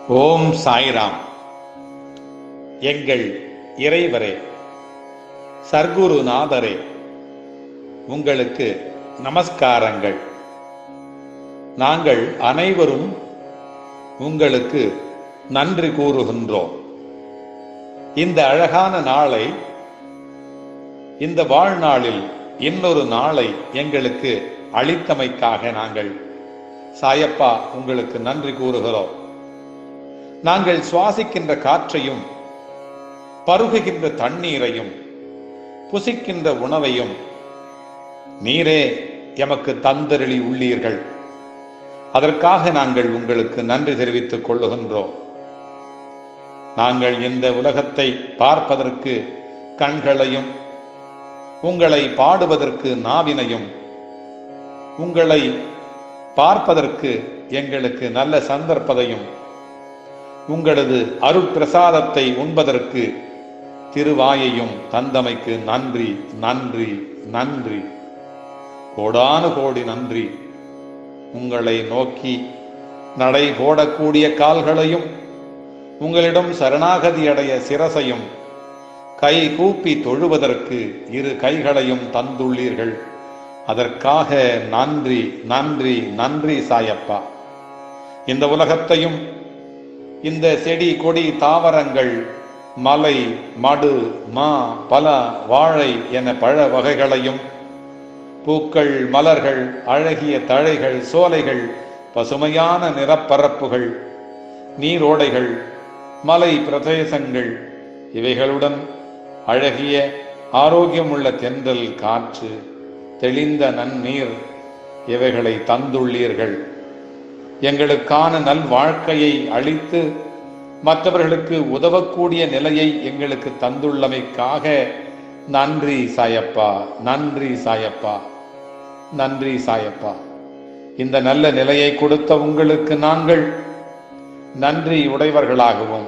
ஓம் சாய்ராம். எங்கள் இறைவரே, சர்க்குருநாதரே, உங்களுக்கு நமஸ்காரங்கள். நாங்கள் அனைவரும் உங்களுக்கு நன்றி கூறுகின்றோம். இந்த அழகான நாளை, இந்த வாழ்நாளில் இன்னொரு நாளை எங்களுக்கு அளித்தமைக்காக நாங்கள் சாயப்பா உங்களுக்கு நன்றி கூறுகிறோம். நாங்கள் சுவாசிக்கின்ற காற்றையும், பருகுகின்ற தண்ணீரையும், புசிக்கின்ற உணவையும் நீரே எமக்கு தந்தருளி உள்ளீர்கள். அதற்காக நாங்கள் உங்களுக்கு நன்றி தெரிவித்துக் கொள்ளுகின்றோம். நாங்கள் இந்த உலகத்தை பார்ப்பதற்கு கண்களையும், உங்களை பாடுவதற்கு நாவினையும், உங்களை பார்ப்பதற்கு எங்களுக்கு நல்ல சந்தர்ப்பத்தையும், உங்களது அருட்பிரசாதத்தை உண்பதற்கு திருவாயையும் தந்தமைக்கு நன்றி நன்றி நன்றி, கோடானு கோடி நன்றி. உங்களை நோக்கி நடை போடக்கூடிய கால்களையும், உங்களிடம் சரணாகதி அடைய சிரசையும், கை கூப்பி தொழுவதற்கு இரு கைகளையும் தந்துள்ளீர்கள். அதற்காக நன்றி நன்றி நன்றி சாயப்பா. இந்த உலகத்தையும், இந்த செடி கொடி தாவரங்கள், மலை மடு மா பல வாழை என பழ வகைகளையும், பூக்கள் மலர்கள், அழகிய தழைகள், சோலைகள், பசுமையான நிறப்பரப்புகள், நீரோடைகள், மலை பிரதேசங்கள், இவைகளுடன் அழகிய ஆரோக்கியமுள்ள தென்றல் காற்று, தெளிந்த நன்னீர், இவைகளை தந்துள்ளீர்கள். எங்களுக்கான நல் வாழ்க்கையை அளித்து மற்றவர்களுக்கு உதவக்கூடிய நிலையை எங்களுக்கு தந்துள்ளமைக்காக நன்றி சாயப்பா, நன்றி சாயப்பா, நன்றி சாயப்பா. இந்த நல்ல நிலையை கொடுத்த உங்களுக்கு நாங்கள் நன்றி உடையவர்களாகவும்,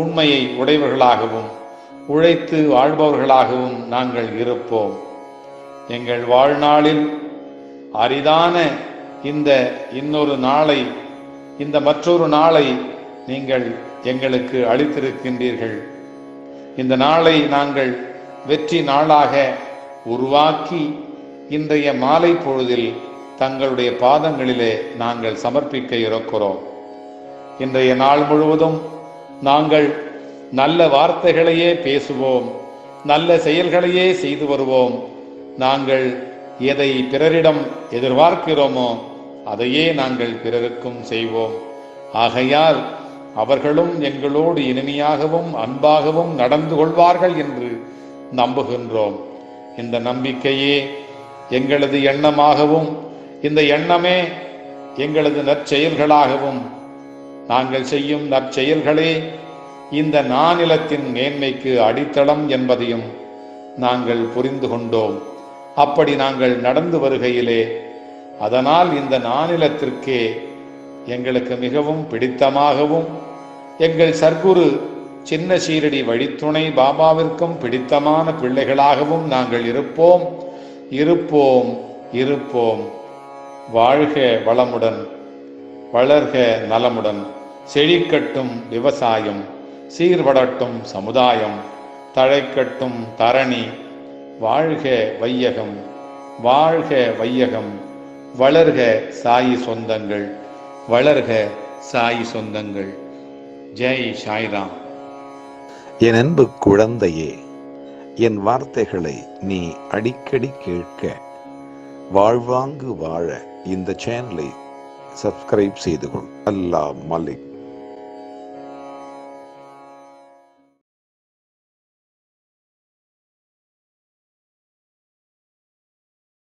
உண்மையை உடையவர்களாகவும், உழைத்து வாழ்பவர்களாகவும் நாங்கள் இருப்போம். எங்கள் வாழ்நாளில் அரிதான இந்த இன்னொரு நாளை, இந்த மற்றொரு நாளை நீங்கள் எங்களுக்கு அளித்திருக்கின்றீர்கள். இந்த நாளை நாங்கள் வெற்றி நாளாக உருவாக்கி இன்றைய மாலை பொழுதில் தங்களுடைய பாதங்களிலே நாங்கள் சமர்ப்பிக்க இருக்கிறோம். இன்றைய நாள் முழுவதும் நாங்கள் நல்ல வார்த்தைகளையே பேசுவோம், நல்ல செயல்களையே செய்து வருவோம். நாங்கள் எதை பிறரிடம் எதிர்பார்க்கிறோமோ அதையே நாங்கள் பிறருக்கும் செய்வோம். ஆகையால் அவர்களும் எங்களோடு இனிமையாகவும் அன்பாகவும் நடந்து கொள்வார்கள் என்று நம்புகின்றோம். இந்த நம்பிக்கையே எங்களது எண்ணமாகவும், இந்த எண்ணமே எங்களது நற்செயல்களாகவும், நாங்கள் செய்யும் நற்செயல்களே இந்த நானிலத்தின் மேன்மைக்கு அடித்தளம் என்பதையும் நாங்கள் புரிந்து கொண்டோம். அப்படி நாங்கள் நடந்து வருகையிலே, அதனால் இந்த நானிலத்திற்கே எங்களுக்கு மிகவும் பிடித்தமாகவும், எங்கள் சர்க்குரு சின்ன சீரடி வழித்துணை பாபாவிற்கும் பிடித்தமான பிள்ளைகளாகவும் நாங்கள் இருப்போம், இருப்போம், இருப்போம். வாழ்க வளமுடன், வளர்க நலமுடன், செழிக்கட்டும் விவசாயம், சீர்படட்டும் சமுதாயம், தழைக்கட்டும் தரணி. வாழ்க வையகம், வாழ்க வையகம், வளர்க சாயி சொந்தங்கள், வளர்க சாயி சொந்தங்கள். ஜெய் சாய்ராம். என் அன்பு குழந்தையே, என் வார்த்தைகளை நீ அடிக்கடி கேட்க, வாழ்வாங்கு வாழ இந்த சேனலை சப்ஸ்கிரைப் செய்து கொள். அல்லாஹ் மலிக்.